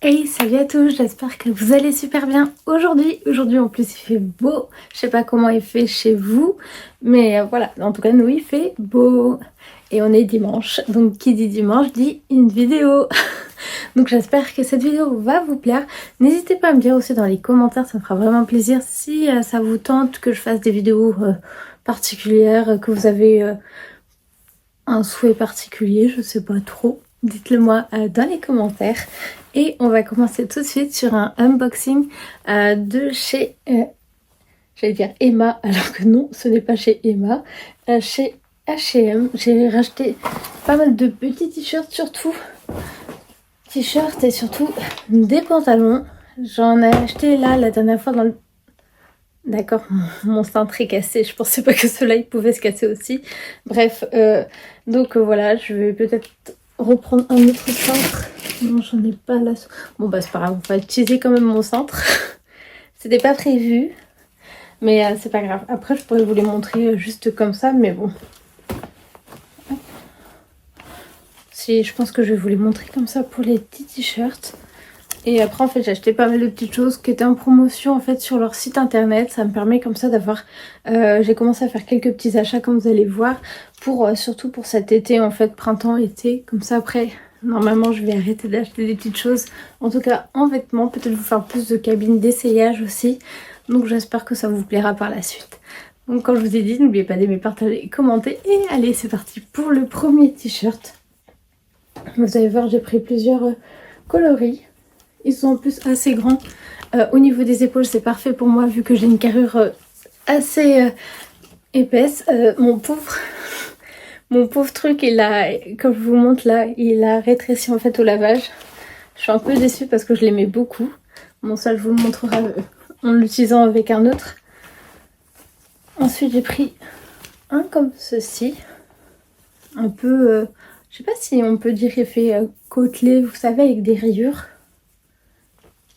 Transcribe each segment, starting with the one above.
Hey, salut à tous, j'espère que vous allez super bien aujourd'hui en plus il fait beau, je sais pas comment il fait chez vous, mais voilà, en tout cas nous il fait beau et on est dimanche, donc qui dit dimanche dit une vidéo. Donc j'espère que cette vidéo va vous plaire. N'hésitez pas à me dire aussi dans les commentaires, ça me fera vraiment plaisir si ça vous tente que je fasse des vidéos particulières, que vous avez un souhait particulier, je sais pas trop. Dites-le moi dans les commentaires. Et on va commencer tout de suite sur un unboxing de chez, j'allais dire Emma, alors que non, ce n'est pas chez Emma, chez H&M. J'ai racheté pas mal de petits t-shirts, surtout t-shirts et surtout des pantalons. J'en ai acheté là la dernière fois dans le... D'accord, mon cintre est cassé, je pensais pas que cela il pouvait se casser aussi. Bref, donc voilà, je vais peut-être reprendre un autre cintre. Non, j'en ai pas là. Bon bah c'est pas grave, on va utiliser quand même mon cintre. C'était pas prévu, mais c'est pas grave. Après je pourrais vous les montrer juste comme ça, mais bon. Si, je pense que je vais vous les montrer comme ça pour les petits t-shirts. Et après en fait j'ai acheté pas mal de petites choses qui étaient en promotion en fait sur leur site internet. Ça me permet comme ça d'avoir... j'ai commencé à faire quelques petits achats comme vous allez voir. Pour surtout pour cet été en fait, printemps-été. Comme ça après normalement je vais arrêter d'acheter des petites choses. En tout cas en vêtements, peut-être vous faire plus de cabines d'essayage aussi. Donc j'espère que ça vous plaira par la suite. Donc comme je vous ai dit, n'oubliez pas d'aimer, partager, commenter. Et allez c'est parti pour le premier t-shirt. Vous allez voir j'ai pris plusieurs coloris. Ils sont en plus assez grands. Au niveau des épaules, c'est parfait pour moi vu que j'ai une carrure assez épaisse. Mon pauvre truc, il a, comme je vous montre là, il a rétréci en fait au lavage. Je suis un peu déçue parce que je l'aimais beaucoup. Bon, ça, je vous le montrerai en l'utilisant avec un autre. Ensuite, j'ai pris un comme ceci. Un peu, je sais pas si on peut dire effet côtelé, vous savez, avec des rayures.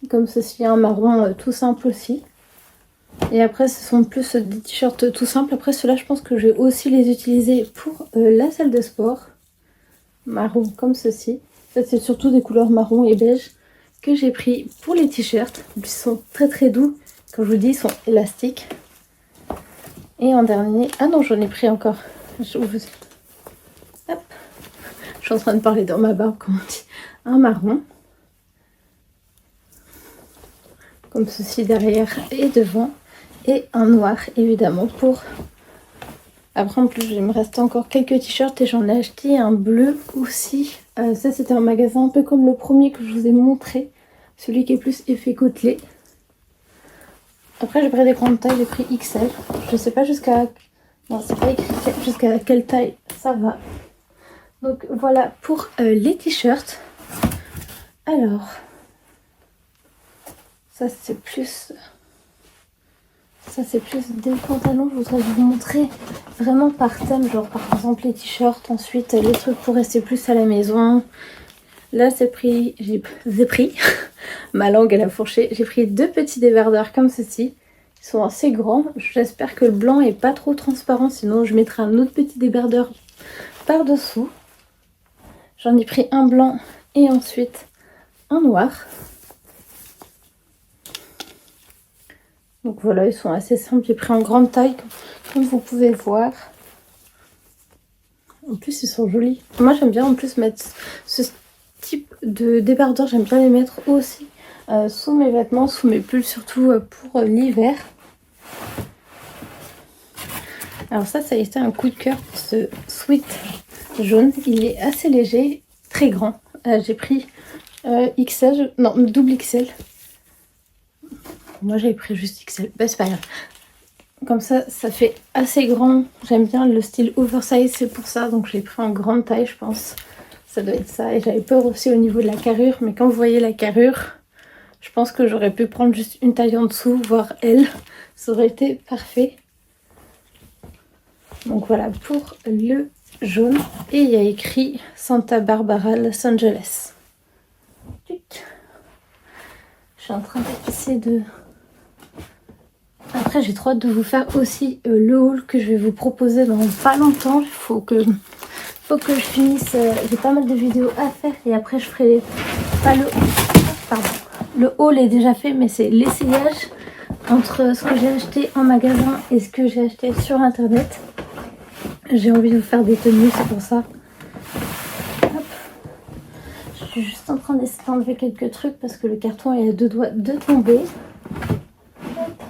Comme ceci, un marron tout simple aussi. Et après ce sont plus des t-shirts tout simples. Après ceux-là je pense que je vais aussi les utiliser pour la salle de sport. Marron comme ceci. Ça c'est surtout des couleurs marron et beige que j'ai pris pour les t-shirts. Ils sont très très doux. Comme je vous dis, ils sont élastiques. Et en dernier... Ah non, j'en ai pris encore. Hop. Je suis en train de parler dans ma barbe, comme on dit. Un marron. Comme ceci derrière et devant. Et un noir évidemment pour... Après en plus il me reste encore quelques t-shirts et j'en ai acheté un bleu aussi. Ça c'était un magasin un peu comme le premier que je vous ai montré. Celui qui est plus effet côtelé. Après j'ai pris des grandes tailles, j'ai pris XL. Je sais pas jusqu'à... Non c'est pas écrit jusqu'à quelle taille ça va. Donc voilà pour les t-shirts. Alors... Ça c'est plus des pantalons. Je voudrais vous montrer vraiment par thème, genre par exemple les t-shirts, ensuite les trucs pour rester plus à la maison. Là j'ai pris ma langue elle a fourché, j'ai pris deux petits débardeurs comme ceci. Ils sont assez grands, j'espère que le blanc est pas trop transparent, sinon je mettrai un autre petit débardeur par dessous. J'en ai pris un blanc et ensuite un noir. Donc voilà, ils sont assez simples. J'ai pris en grande taille, comme vous pouvez voir. En plus, ils sont jolis. Moi, j'aime bien en plus mettre ce type de débardeur. J'aime bien les mettre aussi sous mes vêtements, sous mes pulls, surtout pour l'hiver. Alors ça a été un coup de cœur pour ce sweat jaune. Il est assez léger, très grand. J'ai pris XL, non, double XL. Moi j'avais pris juste XL, bah c'est pas grave. Comme ça fait assez grand. J'aime bien le style oversize, c'est pour ça. Donc je l'ai pris en grande taille je pense. Ça doit être ça. Et j'avais peur aussi au niveau de la carrure. Mais quand vous voyez la carrure, je pense que j'aurais pu prendre juste une taille en dessous, voire L. Ça aurait été parfait. Donc voilà pour le jaune. Et il y a écrit Santa Barbara, Los Angeles. Je suis en train d'essayer de... Après j'ai trop hâte de vous faire aussi le haul que je vais vous proposer dans pas longtemps. Il faut que je finisse, j'ai pas mal de vidéos à faire et après je ferai pas le pardon, le haul est déjà fait, mais c'est l'essayage entre ce que j'ai acheté en magasin et ce que j'ai acheté sur internet. J'ai envie de vous faire des tenues, c'est pour ça. Hop. Je suis juste en train d'essayer d'enlever quelques trucs parce que le carton est à deux doigts de tomber. Hop.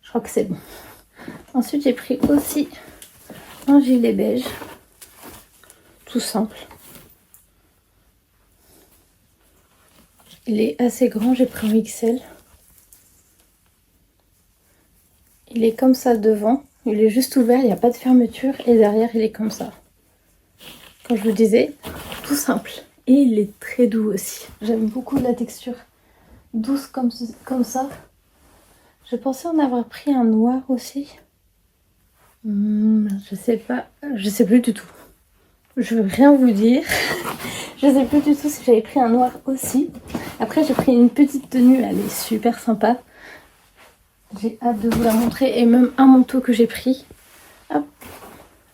Je crois que c'est bon. Ensuite, j'ai pris aussi un gilet beige, tout simple. Il est assez grand, j'ai pris un XL. Il est comme ça devant, il est juste ouvert, il n'y a pas de fermeture et derrière il est comme ça. Comme je vous disais, tout simple. Et il est très doux aussi. J'aime beaucoup la texture douce comme ça. Je pensais en avoir pris un noir aussi. Je sais pas, je sais plus du tout. Je veux rien vous dire. Je sais plus du tout si j'avais pris un noir aussi. Après j'ai pris une petite tenue, elle est super sympa. J'ai hâte de vous la montrer et même un manteau que j'ai pris. Hop.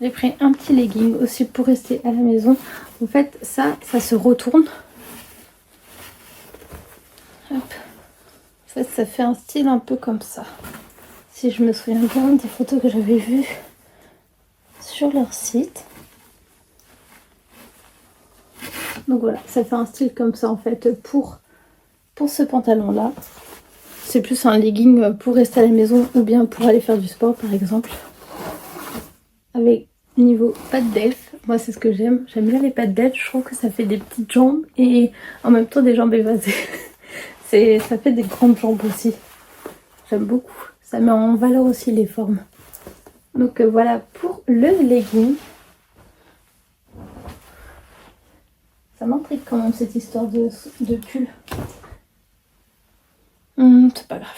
J'ai pris un petit legging aussi pour rester à la maison. En fait ça se retourne. Hop. En fait ça fait un style un peu comme ça. Si je me souviens bien des photos que j'avais vues sur leur site. Donc voilà, ça fait un style comme ça en fait pour ce pantalon là. C'est plus un legging pour rester à la maison ou bien pour aller faire du sport par exemple. Avec niveau pattes d'elfe, moi c'est ce que j'aime. J'aime bien les pattes d'elfe, je trouve que ça fait des petites jambes et en même temps des jambes évasées. Ça fait des grandes jambes aussi. J'aime beaucoup. Ça met en valeur aussi les formes. Donc voilà pour le legging. Ça m'intrigue quand même cette histoire de pull. C'est pas grave.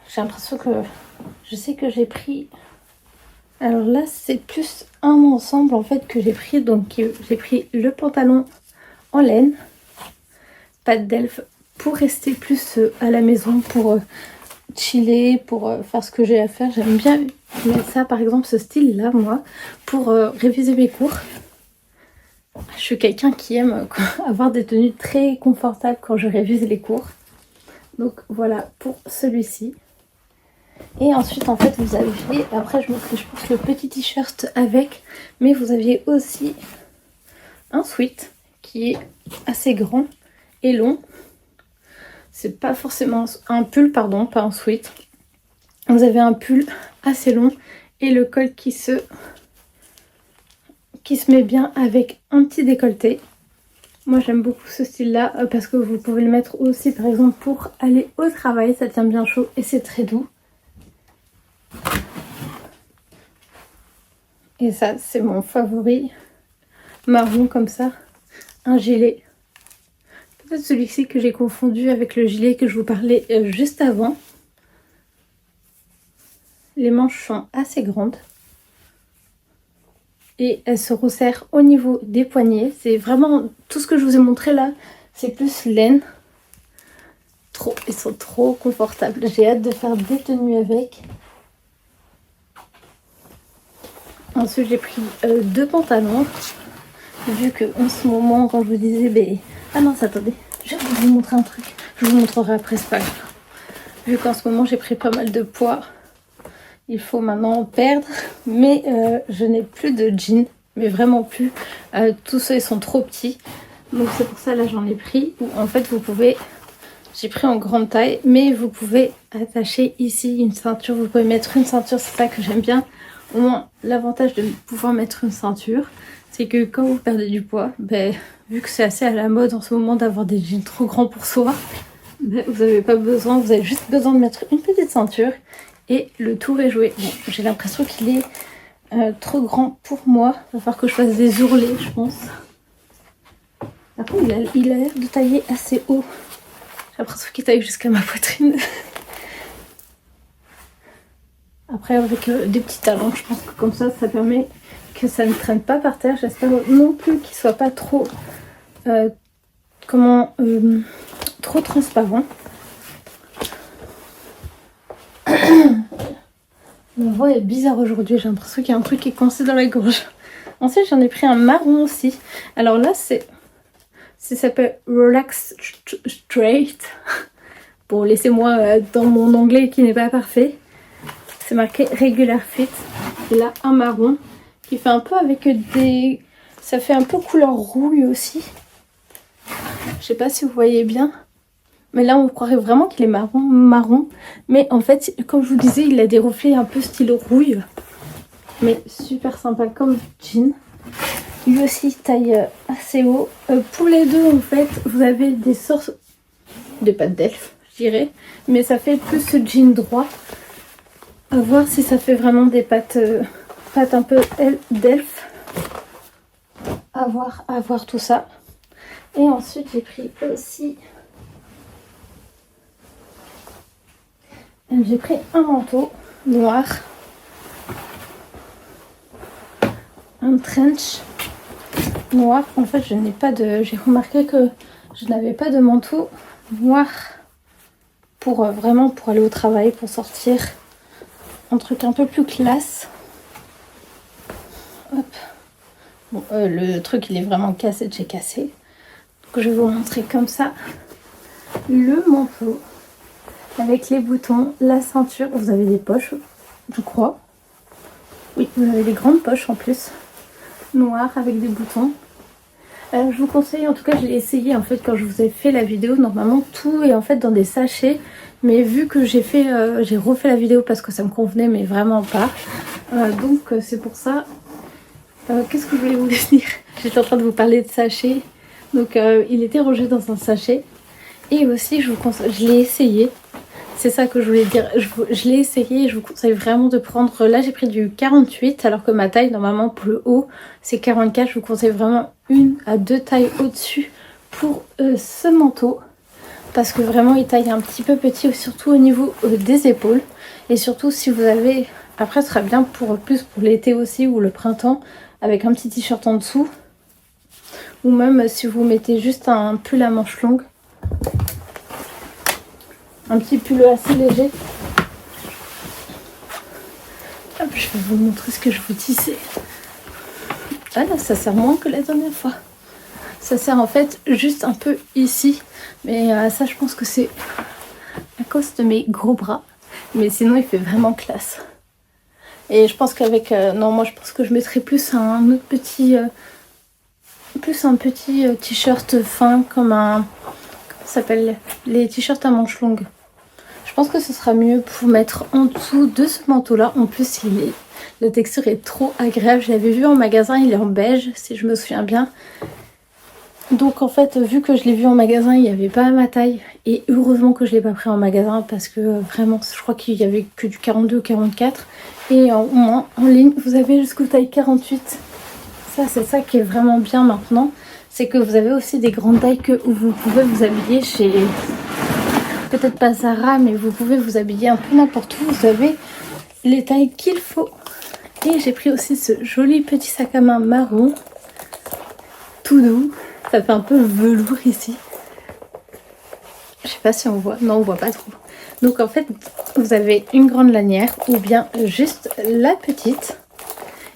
J'ai l'impression que je sais que j'ai pris. Alors là c'est plus un ensemble en fait que j'ai pris. Donc j'ai pris le pantalon en laine, pattes d'elfe pour rester plus à la maison, pour chiller, pour faire ce que j'ai à faire. J'aime bien mettre ça par exemple, ce style là moi, pour réviser mes cours. Je suis quelqu'un qui aime avoir des tenues très confortables quand je révise les cours. Donc voilà pour celui-ci. Et ensuite en fait vous aviez, après je pense le petit t-shirt avec, mais vous aviez aussi un sweat qui est assez grand et long. C'est pas forcément un pull, pardon, pas un sweat. Vous avez un pull assez long et le col qui se met bien avec un petit décolleté. Moi j'aime beaucoup ce style là parce que vous pouvez le mettre aussi par exemple pour aller au travail, ça tient bien chaud et c'est très doux. Et ça c'est mon favori, marron comme ça, un gilet. Peut-être celui-ci que j'ai confondu avec le gilet que je vous parlais juste avant. Les manches sont assez grandes. Et elle se resserre au niveau des poignets. C'est vraiment tout ce que je vous ai montré là, c'est plus laine. Ils sont trop confortables. J'ai hâte de faire des tenues avec. Ensuite j'ai pris deux pantalons. Vu que en ce moment, quand je vous disais, ah non, attendez, je vais vous montrer un truc. Je vous montrerai après, c'est pas grave. Vu qu'en ce moment j'ai pris pas mal de poids. Il faut maintenant en perdre, mais je n'ai plus de jeans, mais vraiment plus. Tous ceux ils sont trop petits, donc c'est pour ça là j'en ai pris. Où en fait vous pouvez, j'ai pris en grande taille, mais vous pouvez attacher ici une ceinture. Vous pouvez mettre une ceinture, c'est ça que j'aime bien. Au moins l'avantage de pouvoir mettre une ceinture, c'est que quand vous perdez du poids, vu que c'est assez à la mode en ce moment d'avoir des jeans trop grands pour soi, vous n'avez pas besoin, vous avez juste besoin de mettre une petite ceinture. Et le tour est joué. Bon, j'ai l'impression qu'il est trop grand pour moi. Il va falloir que je fasse des ourlets, je pense. Après, il a l'air de tailler assez haut. J'ai l'impression qu'il taille jusqu'à ma poitrine. Après, avec des petits talons, je pense que comme ça permet que ça ne traîne pas par terre. J'espère non plus qu'il soit pas trop, trop transparent. Ma voix est bizarre aujourd'hui, j'ai l'impression qu'il y a un truc qui est coincé dans la gorge. Ensuite j'en ai pris un marron aussi. Alors là c'est Ça s'appelle Relax Straight. Bon, laissez-moi dans mon anglais qui n'est pas parfait. C'est marqué Regular Fit. Et là, un marron qui fait un peu avec des... Ça fait un peu couleur rouille aussi. Je sais pas si vous voyez bien. Mais là, on croirait vraiment qu'il est marron. Mais en fait, comme je vous disais, il a des reflets un peu style rouille. Mais super sympa comme jean. Lui aussi, taille assez haut. Pour les deux, en fait, vous avez des sortes de pattes d'elfe, je dirais. Mais ça fait plus ce jean droit. À voir si ça fait vraiment des pattes, pattes un peu d'elfe. À voir tout ça. Et ensuite, j'ai pris aussi... J'ai pris un manteau noir. Un trench noir. En fait, je n'ai pas de... J'ai remarqué que je n'avais pas de manteau noir pour vraiment pour aller au travail, pour sortir. Un truc un peu plus classe. Hop. Bon, le truc, il est vraiment cassé de chez cassé. Donc, je vais vous montrer comme ça le manteau avec les boutons, la ceinture. Vous avez des poches, je crois. Oui, vous avez des grandes poches en plus. Noires avec des boutons. Je vous conseille, en tout cas je l'ai essayé en fait quand je vous ai fait la vidéo. Normalement tout est en fait dans des sachets. Mais vu que j'ai refait la vidéo parce que ça me convenait mais vraiment pas. Donc c'est pour ça. Qu'est-ce que je voulais vous dire? J'étais en train de vous parler de sachets. Donc il était rangé dans un sachet. Et aussi je vous conseille, je l'ai essayé. C'est ça que je voulais dire. Je l'ai essayé et je vous conseille vraiment de prendre... Là, j'ai pris du 48 alors que ma taille, normalement, pour le haut, c'est 44. Je vous conseille vraiment 1 à 2 tailles au-dessus pour ce manteau. Parce que vraiment, il taille un petit peu petit, surtout au niveau des épaules. Et surtout, si vous avez... Après, ce sera bien pour plus pour l'été aussi ou le printemps, avec un petit t-shirt en dessous. Ou même si vous mettez juste un pull à manches longues. Un petit pull assez léger. Hop, je vais vous montrer ce que je vous disais. Ah là, ça sert moins que la dernière fois. Ça sert en fait juste un peu ici. Mais ça, je pense que c'est à cause de mes gros bras. Mais sinon, il fait vraiment classe. Et je pense qu'avec... non, moi, je pense que je mettrais plus un autre petit... plus un petit t-shirt fin comme un... Comment ça s'appelle? Les t-shirts à manches longues. Je pense que ce sera mieux pour mettre en dessous de ce manteau là. En plus la texture est trop agréable. Je l'avais vu en magasin, il est en beige si je me souviens bien. Donc en fait vu que je l'ai vu en magasin il n'y avait pas à ma taille. Et heureusement que je ne l'ai pas pris en magasin parce que vraiment je crois qu'il n'y avait que du 42 ou 44. Et en ligne vous avez jusqu'au taille 48. Ça c'est ça qui est vraiment bien maintenant. C'est que vous avez aussi des grandes tailles où vous pouvez vous habiller chez... Peut-être pas Zara, mais vous pouvez vous habiller un peu n'importe où. Vous avez les tailles qu'il faut. Et j'ai pris aussi ce joli petit sac à main marron. Tout doux. Ça fait un peu velours ici. Je sais pas si on voit. Non, on voit pas trop. Donc en fait, vous avez une grande lanière ou bien juste la petite.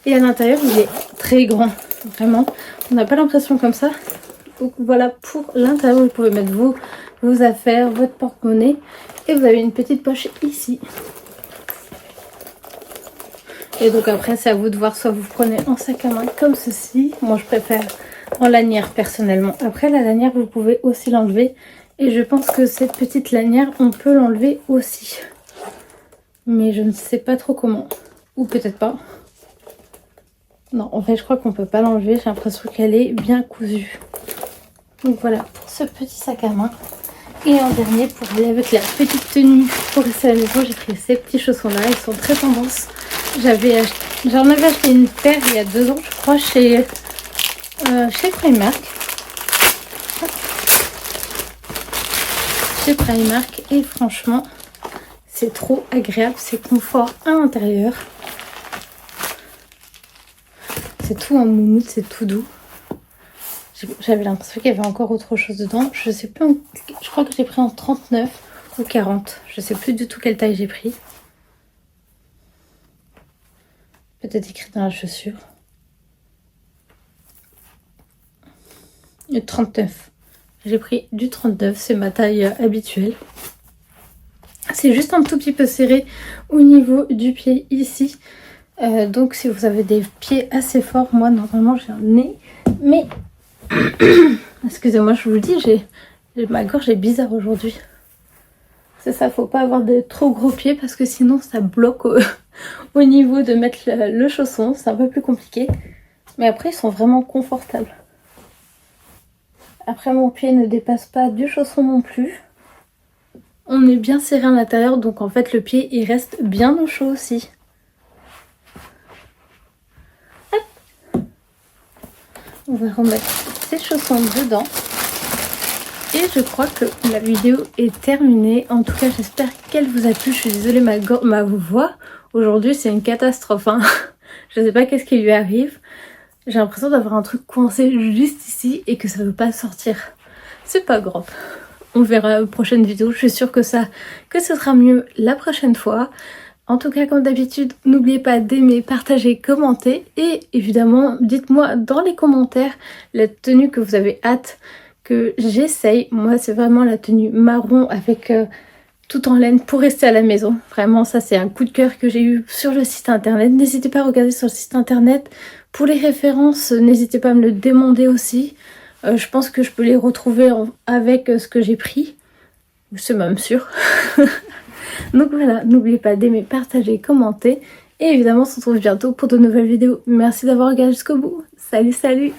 Et à l'intérieur, il est très grand. Vraiment. On n'a pas l'impression comme ça. Donc voilà pour l'intérieur. Vous pouvez mettre vos affaires, votre porte-monnaie. Et vous avez une petite poche ici. Et donc après c'est à vous de voir, soit vous prenez en sac à main comme ceci. Moi je préfère en lanière personnellement. Après la lanière vous pouvez aussi l'enlever. Et je pense que cette petite lanière on peut l'enlever aussi. Mais je ne sais pas trop comment. Ou peut-être pas. Non en fait je crois qu'on peut pas l'enlever. J'ai l'impression qu'elle est bien cousue. Donc voilà pour ce petit sac à main. Et en dernier, pour aller avec la petite tenue pour rester à la maison, j'ai pris ces petits chaussons là. Ils sont très tendance. J'en avais acheté une paire il y a 2 ans je crois chez Primark. Chez Primark. Et franchement c'est trop agréable. C'est confort à l'intérieur. C'est tout en moumoute, c'est tout doux. J'avais l'impression qu'il y avait encore autre chose dedans. Je sais plus, je crois que j'ai pris en 39 ou 40. Je sais plus du tout quelle taille j'ai pris. Peut-être écrit dans la chaussure. Et 39. J'ai pris du 39, c'est ma taille habituelle. C'est juste un tout petit peu serré au niveau du pied ici. Donc si vous avez des pieds assez forts, moi normalement j'ai un nez. Mais excusez-moi, je vous le dis, ma gorge est bizarre aujourd'hui. C'est ça, faut pas avoir de trop gros pieds parce que sinon ça bloque au niveau de mettre le chausson. C'est un peu plus compliqué. Mais après ils sont vraiment confortables. Après mon pied ne dépasse pas du chausson non plus. On est bien serré à l'intérieur, donc en fait le pied il reste bien au chaud aussi. Hop. On va remettre ces chaussons dedans. Et je crois que la vidéo est terminée. En tout cas j'espère qu'elle vous a plu. Je suis désolée, ma voix aujourd'hui c'est une catastrophe. Hein. Je sais pas qu'est-ce qui lui arrive. J'ai l'impression d'avoir un truc coincé juste ici et que ça veut pas sortir. C'est pas grave. On verra prochaine vidéo, je suis sûre que ce sera mieux la prochaine fois. En tout cas, comme d'habitude, n'oubliez pas d'aimer, partager, commenter. Et évidemment, dites-moi dans les commentaires la tenue que vous avez hâte que j'essaye. Moi, c'est vraiment la tenue marron avec tout en laine pour rester à la maison. Vraiment, ça c'est un coup de cœur que j'ai eu sur le site internet. N'hésitez pas à regarder sur le site internet. Pour les références, n'hésitez pas à me le demander aussi. Je pense que je peux les retrouver avec ce que j'ai pris. C'est même sûr. Donc voilà, n'oubliez pas d'aimer, partager, commenter. Et évidemment, on se retrouve bientôt pour de nouvelles vidéos. Merci d'avoir regardé jusqu'au bout. Salut, salut!